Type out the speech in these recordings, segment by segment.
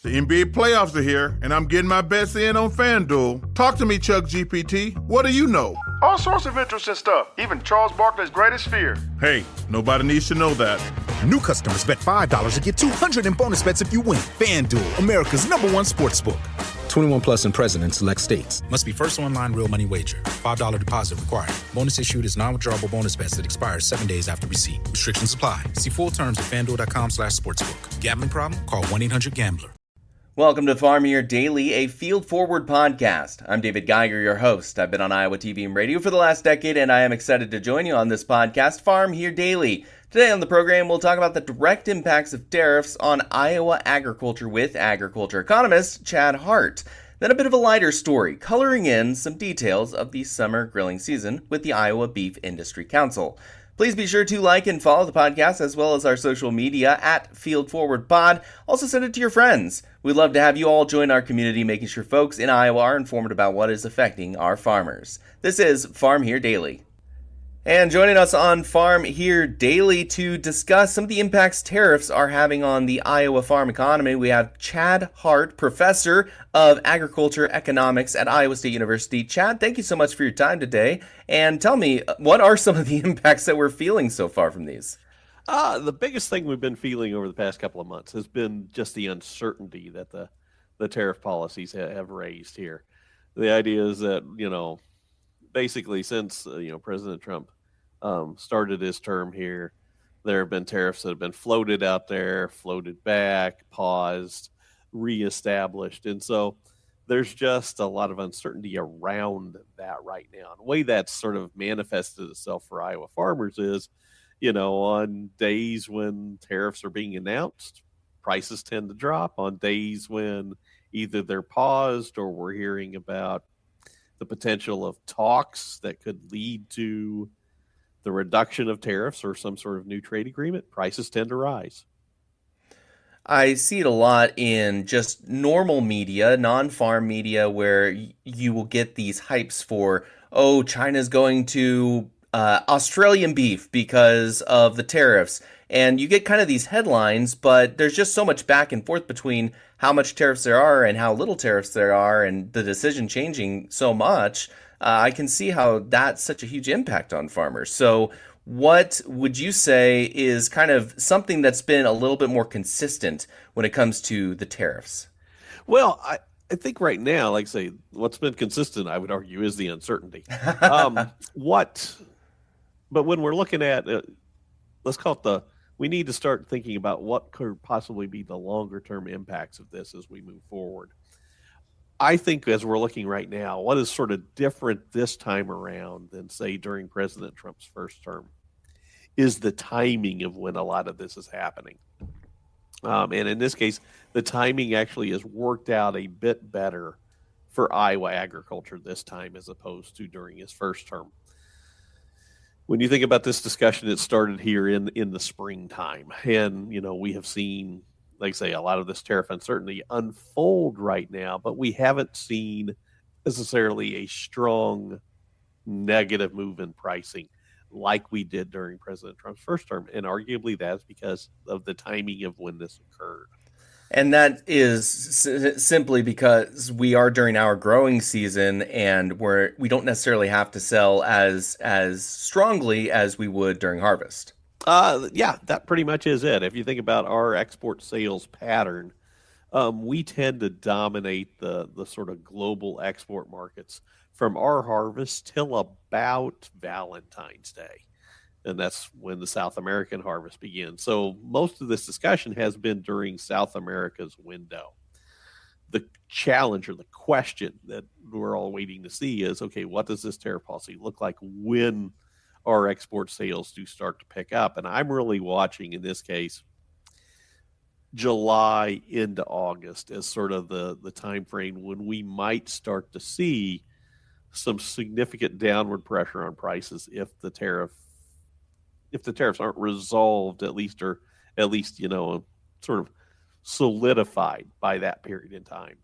The NBA playoffs are here, and I'm getting my bets in on FanDuel. Talk to me, Chuck GPT. What do you know? All sorts of interesting stuff, even Charles Barkley's greatest fear. Hey, nobody needs to know that. New customers bet $5 and get $200 in bonus bets if you win. FanDuel, America's #1 sportsbook. 21 plus and present in select states. Must be first online real money wager. $5 deposit required. Bonus issued is non-withdrawable bonus bets that expires 7 days after receipt. Restrictions apply. See full terms at FanDuel.com/sportsbook. Gambling problem? Call 1-800-GAMBLER. Welcome to Farm Here Daily, a Field Forward podcast. I'm David Geiger, your host. I've been on Iowa TV and radio for the last decade, and I am excited to join you on this podcast, Farm Here Daily. Today on the program, we'll talk about the direct impacts of tariffs on Iowa agriculture with agriculture economist Chad Hart. Then a bit of a lighter story, coloring in some details of the summer grilling season with the Iowa Beef Industry Council. Please be sure to like and follow the podcast as well as our social media at Field Forward Pod. Also send it to your friends. We'd love to have you all join our community, making sure folks in Iowa are informed about what is affecting our farmers. This is Farm Here Daily. And joining us on Farm Here Daily to discuss some of the impacts tariffs are having on the Iowa farm economy, we have Chad Hart, professor of agriculture economics at Iowa State University. Chad, thank you so much for your time today. And tell me, what are some of the impacts that we're feeling so far from these? The biggest thing we've been feeling over the past couple of months has been just the uncertainty that the tariff policies have raised here. The idea is that, basically since President Trump started his term here, there have been tariffs that have been floated out there, floated back, paused, reestablished, and so there's just a lot of uncertainty around that right now. And the way that's sort of manifested itself for Iowa farmers is, on days when tariffs are being announced, prices tend to drop. On days when either they're paused or we're hearing about the potential of talks that could lead to the reduction of tariffs or some sort of new trade agreement, prices tend to rise. I see it a lot in just normal media, non-farm media, where you will get these hypes for, China's going to Australian beef because of the tariffs. And you get kind of these headlines, but there's just so much back and forth between how much tariffs there are and how little tariffs there are, and the decision changing so much. I can see how that's such a huge impact on farmers. So what would you say is kind of something that's been a little bit more consistent when it comes to the tariffs? Well, I think right now, like I say, what's been consistent, I would argue, is the uncertainty. But when we're looking at, let's call it we need to start thinking about what could possibly be the longer term impacts of this as we move forward. I think as we're looking right now, what is sort of different this time around than, say, during President Trump's first term is the timing of when a lot of this is happening. And in this case, the timing actually has worked out a bit better for Iowa agriculture this time as opposed to during his first term. When you think about this discussion, it started here in the springtime. And, we have seen, like I say, a lot of this tariff uncertainty unfold right now, but we haven't seen necessarily a strong negative move in pricing like we did during President Trump's first term. And arguably that's because of the timing of when this occurred. And that is simply because we are during our growing season, and we don't necessarily have to sell as strongly as we would during harvest. Yeah, that pretty much is it. If you think about our export sales pattern, we tend to dominate the sort of global export markets from our harvest till about Valentine's Day. And that's when the South American harvest begins. So most of this discussion has been during South America's window. The challenge or the question that we're all waiting to see is, okay, what does this tariff policy look like when our export sales do start to pick up? And I'm really watching, in this case, July into August as sort of the time frame when we might start to see some significant downward pressure on prices if the tariffs aren't resolved at least sort of solidified by that period in time.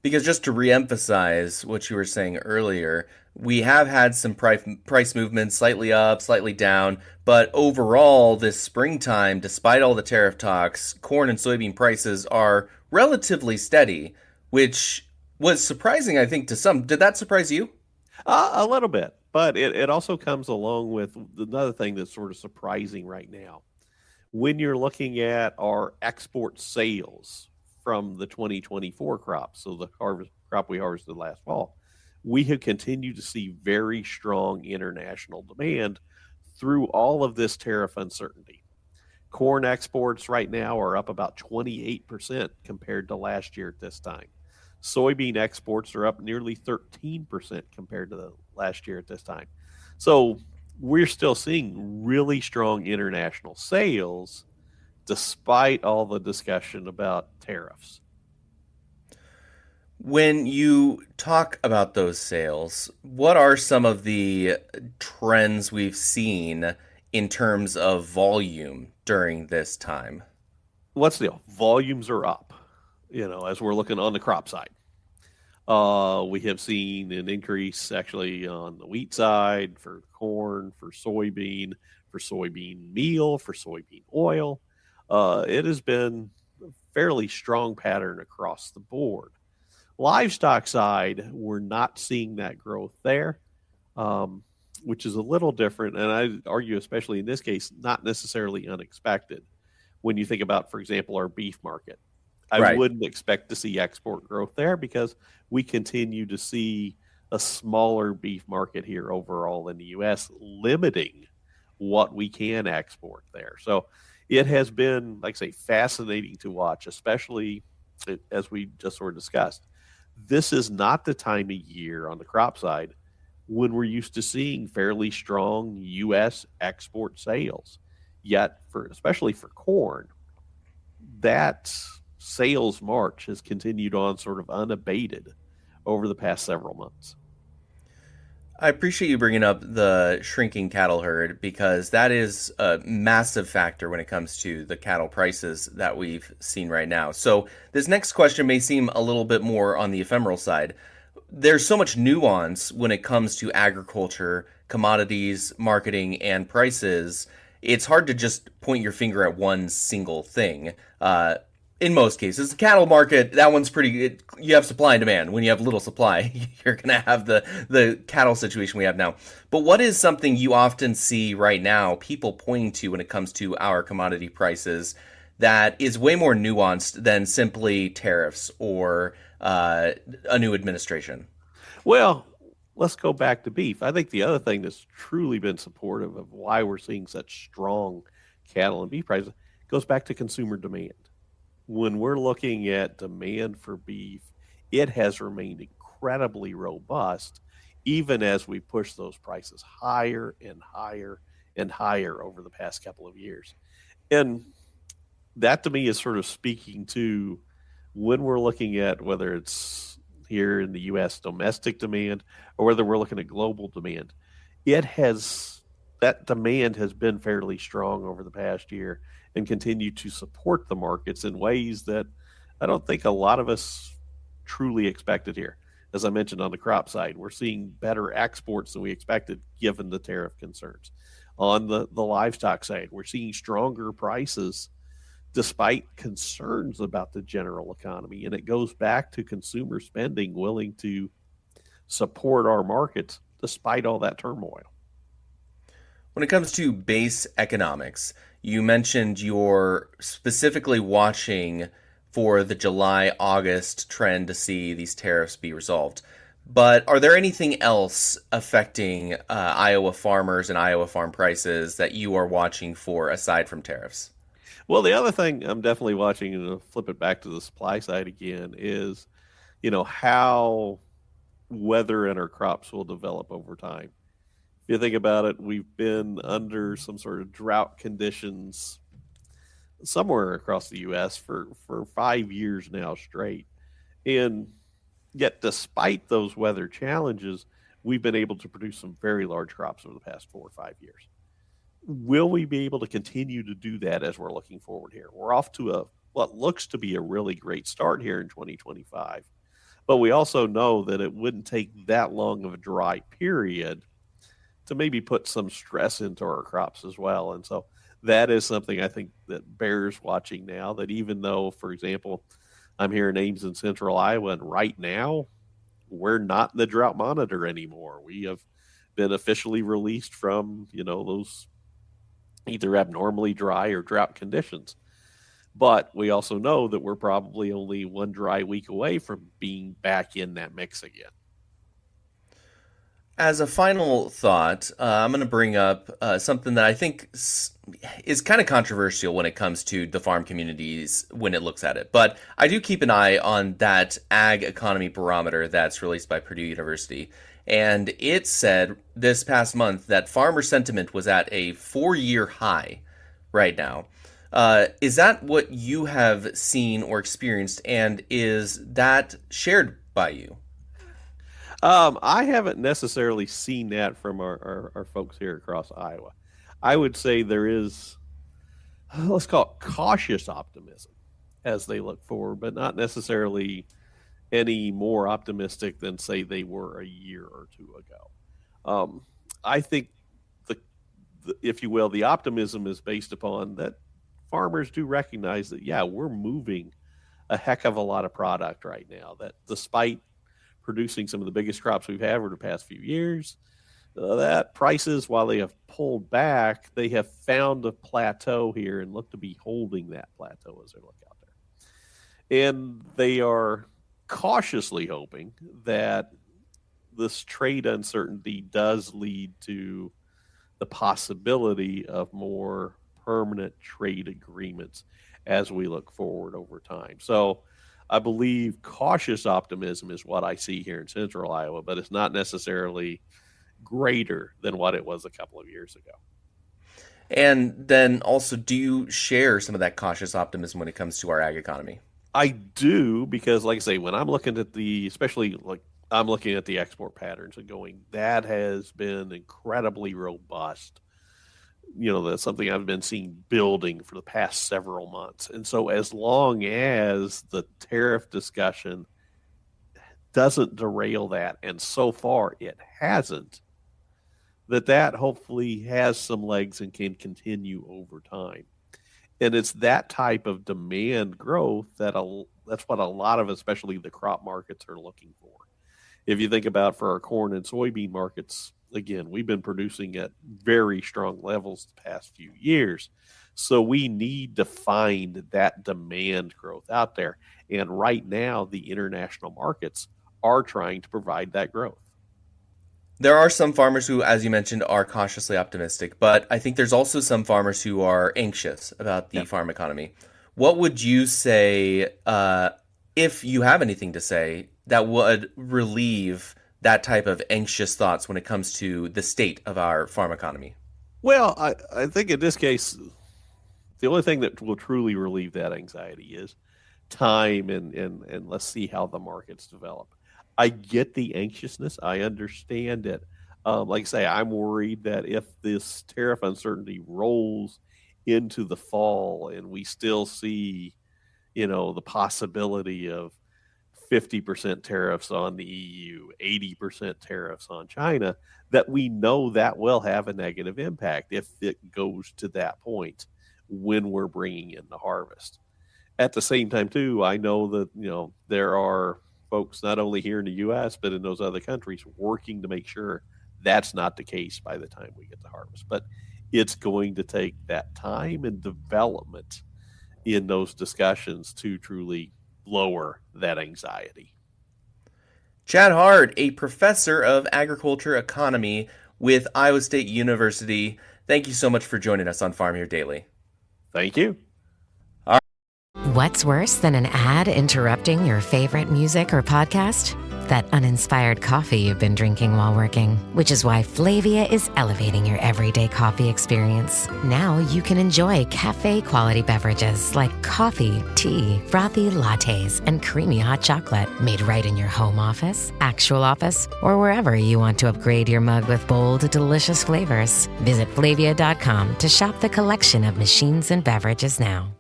Because just to reemphasize what you were saying earlier, we have had some price movements slightly up, slightly down, but overall this springtime, despite all the tariff talks, corn and soybean prices are relatively steady, which was surprising, I think, to some. Did that surprise you? A little bit, but it also comes along with another thing that's sort of surprising right now. When you're looking at our export sales from the 2024 crop, so the crop we harvested last fall, we have continued to see very strong international demand through all of this tariff uncertainty. Corn exports right now are up about 28% compared to last year at this time. Soybean exports are up nearly 13% compared to the last year at this time. So we're still seeing really strong international sales despite all the discussion about tariffs. When you talk about those sales, what are some of the trends we've seen in terms of volume during this time? What's the deal? Volumes are up, as we're looking on the crop side. We have seen an increase actually on the wheat side for corn, for soybean meal, for soybean oil. It has been a fairly strong pattern across the board. Livestock side, we're not seeing that growth there, which is a little different. And I argue, especially in this case, not necessarily unexpected. When you think about, for example, our beef market, I wouldn't expect to see export growth there because we continue to see a smaller beef market here overall in the U.S., limiting what we can export there. So it has been, like I say, fascinating to watch, especially as we just sort of discussed. This is not the time of year on the crop side when we're used to seeing fairly strong U.S. export sales. Yet, especially for corn, that sales march has continued on sort of unabated over the past several months. I appreciate you bringing up the shrinking cattle herd because that is a massive factor when it comes to the cattle prices that we've seen right now. So this next question may seem a little bit more on the ephemeral side. There's so much nuance when it comes to agriculture, commodities, marketing, and prices. It's hard to just point your finger at one single thing. In most cases, the cattle market, that one's pretty, you have supply and demand. When you have little supply, you're going to have the cattle situation we have now. But what is something you often see right now, people pointing to when it comes to our commodity prices, that is way more nuanced than simply tariffs or a new administration? Well, let's go back to beef. I think the other thing that's truly been supportive of why we're seeing such strong cattle and beef prices goes back to consumer demand. When we're looking at demand for beef, it has remained incredibly robust, even as we push those prices higher and higher and higher over the past couple of years. And that to me is sort of speaking to when we're looking at whether it's here in the U.S. domestic demand or whether we're looking at global demand, that demand has been fairly strong over the past year and continue to support the markets in ways that I don't think a lot of us truly expected here. As I mentioned on the crop side, we're seeing better exports than we expected given the tariff concerns. On the livestock side, we're seeing stronger prices despite concerns about the general economy. And it goes back to consumer spending willing to support our markets despite all that turmoil. When it comes to base economics, you mentioned you're specifically watching for the July-August trend to see these tariffs be resolved. But are there anything else affecting Iowa farmers and Iowa farm prices that you are watching for aside from tariffs? Well, the other thing I'm definitely watching, and I'll flip it back to the supply side again, is, how weather and our crops will develop over time. If you think about it, we've been under some sort of drought conditions somewhere across the U.S. for 5 years now straight. And yet, despite those weather challenges, we've been able to produce some very large crops over the past 4 or 5 years. Will we be able to continue to do that as we're looking forward here? We're off to what looks to be a really great start here in 2025. But we also know that it wouldn't take that long of a dry period to maybe put some stress into our crops as well. And so that is something I think that bears watching now, that even though, for example, I'm hearing names in central Iowa, and right now we're not in the drought monitor anymore. We have been officially released from, those either abnormally dry or drought conditions. But we also know that we're probably only one dry week away from being back in that mix again. As a final thought, I'm going to bring up something that I think is kind of controversial when it comes to the farm communities when it looks at it. But I do keep an eye on that ag economy barometer that's released by Purdue University. And it said this past month that farmer sentiment was at a 4-year high right now. Is that what you have seen or experienced, and is that shared by you? I haven't necessarily seen that from our folks here across Iowa. I would say there is, let's call it cautious optimism as they look forward, but not necessarily any more optimistic than, say, they were a year or two ago. I think, if you will, the optimism is based upon that farmers do recognize that, yeah, we're moving a heck of a lot of product right now, that despite producing some of the biggest crops we've had over the past few years, that prices, while they have pulled back, they have found a plateau here and look to be holding that plateau as they look out there. And they are cautiously hoping that this trade uncertainty does lead to the possibility of more permanent trade agreements as we look forward over time. So I believe cautious optimism is what I see here in central Iowa, but it's not necessarily greater than what it was a couple of years ago. And then also, do you share some of that cautious optimism when it comes to our ag economy? I do, because like I say, when I'm looking at I'm looking at the export patterns and going, that has been incredibly robust. That's something I've been seeing building for the past several months. And so as long as the tariff discussion doesn't derail that, and so far it hasn't, that hopefully has some legs and can continue over time. And it's that type of demand growth that's what a lot of, especially the crop markets, are looking for. If you think about for our corn and soybean markets, again, we've been producing at very strong levels the past few years. So we need to find that demand growth out there. And right now, the international markets are trying to provide that growth. There are some farmers who, as you mentioned, are cautiously optimistic, but I think there's also some farmers who are anxious about the farm economy. What would you say, if you have anything to say, that would relieve that type of anxious thoughts when it comes to the state of our farm economy? Well, I think in this case, the only thing that will truly relieve that anxiety is time and let's see how the markets develop. I get the anxiousness. I understand it. Like I say, I'm worried that if this tariff uncertainty rolls into the fall and we still see, the possibility of 50% tariffs on the EU, 80% tariffs on China, that we know that will have a negative impact if it goes to that point when we're bringing in the harvest. At the same time, too, I know that, there are folks not only here in the U.S., but in those other countries working to make sure that's not the case by the time we get to harvest. But it's going to take that time and development in those discussions to truly lower that anxiety. Chad Hart, a professor of agriculture economy with Iowa State University. Thank you so much for joining us on Farm Here Daily. Thank you. What's worse than an ad interrupting your favorite music or podcast? That uninspired coffee you've been drinking while working, which is why Flavia is elevating your everyday coffee experience. Now you can enjoy cafe-quality beverages like coffee, tea, frothy lattes, and creamy hot chocolate made right in your home office, actual office, or wherever you want to upgrade your mug with bold, delicious flavors. Visit Flavia.com to shop the collection of machines and beverages now.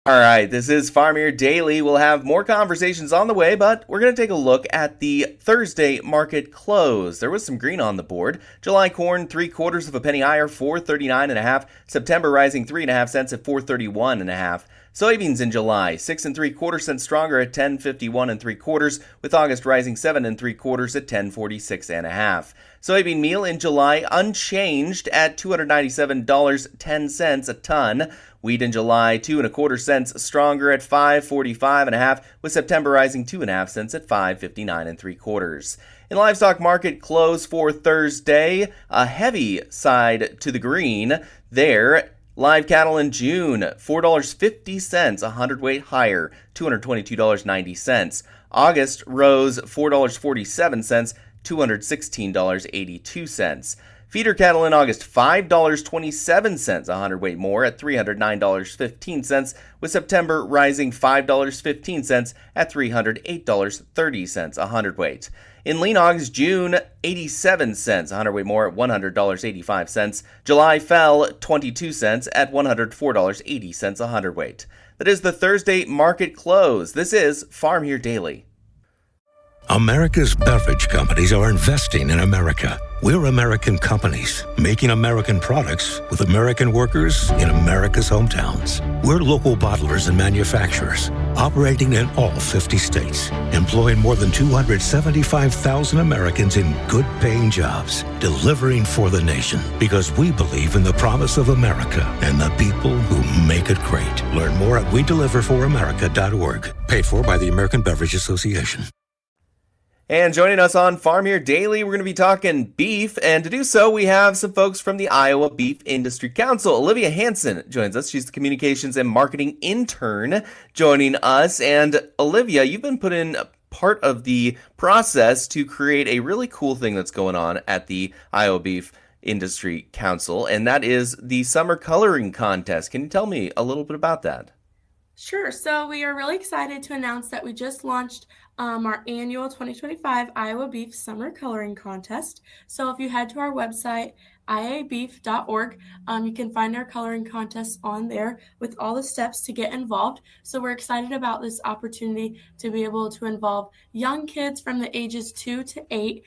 All right, this is Farm Here Daily. We'll have more conversations on the way, but we're going to take a look at the Thursday market close. There was some green on the board. July corn, 3/4 of a penny higher, 4.39.5. September rising 3.5 cents at 4.31.5. Soybeans in July, 6 3/4 cents stronger at 10.51 3/4, with August rising 7 3/4 at 10.46.5. Soybean meal in July unchanged at $297.10 a ton. Wheat in July, 2 1/4 cents stronger at 5.45.5, with September rising 2.5 cents at 5.59 3/4. In livestock market close for Thursday, a heavy side to the green there. Live cattle in June, $4.50 a hundredweight higher, $222.90. August rose $4.47, $216.82. Feeder cattle in August, $5.27 a hundredweight more at $309.15, with September rising $5.15 at $308.30 a hundredweight. In lean hogs, June, 87 cents a hundredweight more at $100.85. July fell 22 cents at $104.80 a hundredweight. That is the Thursday market close. This is Farm Here Daily. America's beverage companies are investing in America. We're American companies, making American products with American workers in America's hometowns. We're local bottlers and manufacturers, operating in all 50 states, employing more than 275,000 Americans in good-paying jobs, delivering for the nation, because we believe in the promise of America and the people who make it great. Learn more at WeDeliverForAmerica.org. Paid for by the American Beverage Association. And joining us on Farm Here Daily, we're going to be talking beef. And to do so, we have some folks from the Iowa Beef Industry Council. Olivia Hanson joins us. She's the communications and marketing intern joining us. And Olivia, you've been put in part of the process to create a really cool thing that's going on at the Iowa Beef Industry Council, and that is the summer coloring contest. Can you tell me a little bit about that? Sure. So we are really excited to announce that we just launched our annual 2025 Iowa Beef Summer Coloring Contest. So if you head to our website, iabeef.org, you can find our coloring contest on there with all the steps to get involved. So we're excited about this opportunity to be able to involve young kids from the ages 2 to 8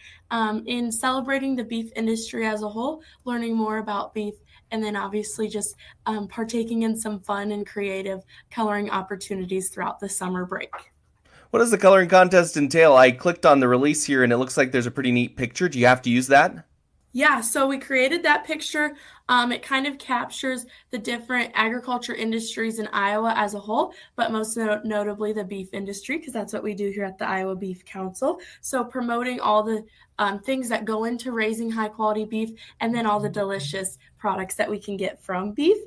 in celebrating the beef industry as a whole, learning more about beef, and then obviously just partaking in some fun and creative coloring opportunities throughout the summer break. What does the coloring contest entail? I clicked on the release here and it looks like there's a pretty neat picture. Do you have to use that? Yeah, so we created that picture. It kind of captures the different agriculture industries in Iowa as a whole, but most notably the beef industry, because that's what we do here at the Iowa Beef Council. So promoting all the things that go into raising high quality beef, and then all the delicious products that we can get from beef.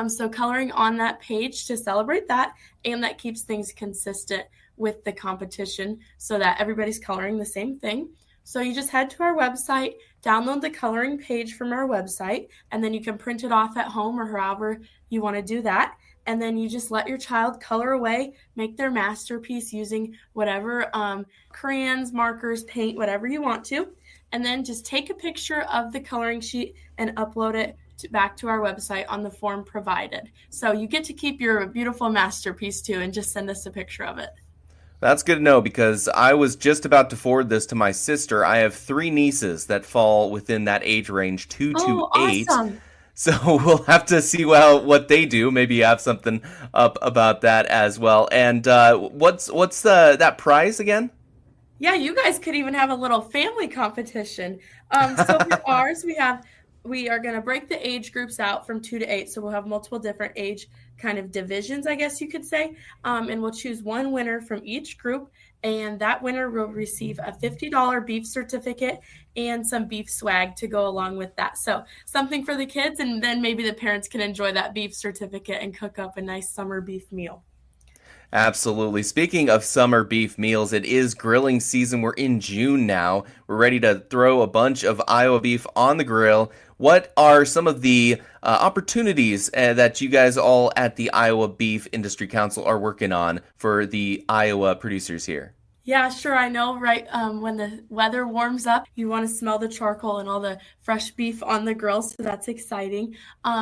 So coloring on that page to celebrate that, and that keeps things consistent with the competition so that everybody's coloring the same thing. So you just head to our website, download the coloring page from our website, and then you can print it off at home or however you want to do that. And then you just let your child color away, make their masterpiece using whatever crayons, markers, paint, whatever you want to. And then just take a picture of the coloring sheet and upload it back to our website on the form provided. So you get to keep your beautiful masterpiece too, and just send us a picture of it. That's good to know, because I was just about to forward this to my sister. I have 3 nieces that fall within that age range, 2 to 8. Awesome. So we'll have to see what they do. Maybe you have something up about that as well. And what's that prize again? Yeah, you guys could even have a little family competition. So for ours, we are going to break the age groups out from 2 to 8. So we'll have multiple different age kind of divisions, I guess you could say. And we'll choose one winner from each group. And that winner will receive a $50 beef certificate and some beef swag to go along with that. So something for the kids, and then maybe the parents can enjoy that beef certificate and cook up a nice summer beef meal. Absolutely. Speaking of summer beef meals, it is grilling season. We're in June now. We're ready to throw a bunch of Iowa beef on the grill. What are some of the opportunities that you guys all at the Iowa Beef Industry Council are working on for the Iowa producers here? Yeah, sure. I know, right? When the weather warms up, you want to smell the charcoal and all the fresh beef on the grill. So that's exciting.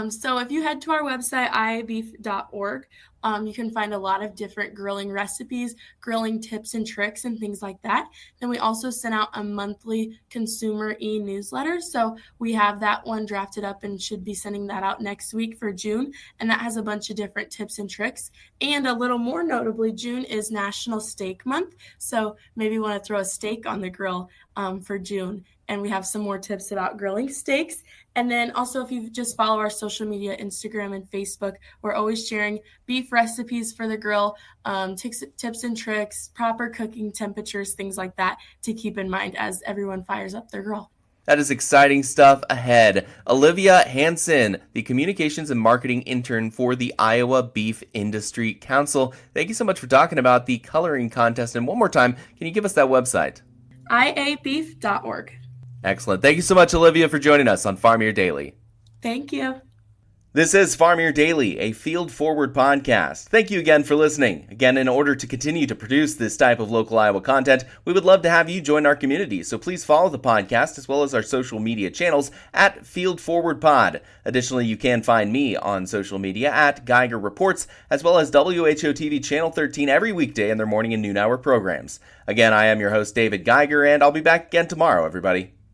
So if you head to our website, iabeef.org, You can find a lot of different grilling recipes, grilling tips and tricks, and things like that. Then we also send out a monthly consumer e-newsletter. So we have that one drafted up and should be sending that out next week for June. And that has a bunch of different tips and tricks. And a little more notably, June is National Steak Month. So maybe you want to throw a steak on the grill for June. And we have some more tips about grilling steaks. And then also, if you just follow our social media, Instagram and Facebook, we're always sharing beef recipes for the grill, tips and tricks, proper cooking temperatures, things like that to keep in mind as everyone fires up their grill. That is exciting stuff ahead. Olivia Hanson, the Communications and Marketing Intern for the Iowa Beef Industry Council. Thank you so much for talking about the coloring contest. And one more time, can you give us that website? iabeef.org. Excellent. Thank you so much, Olivia, for joining us on Farm Year Daily. Thank you. This is Farm Year Daily, a Field Forward podcast. Thank you again for listening. Again, in order to continue to produce this type of local Iowa content, we would love to have you join our community. So please follow the podcast as well as our social media channels at Field Forward Pod. Additionally, you can find me on social media at Geiger Reports, as well as WHO TV Channel 13 every weekday in their morning and noon hour programs. Again, I am your host, David Geiger, and I'll be back again tomorrow, everybody.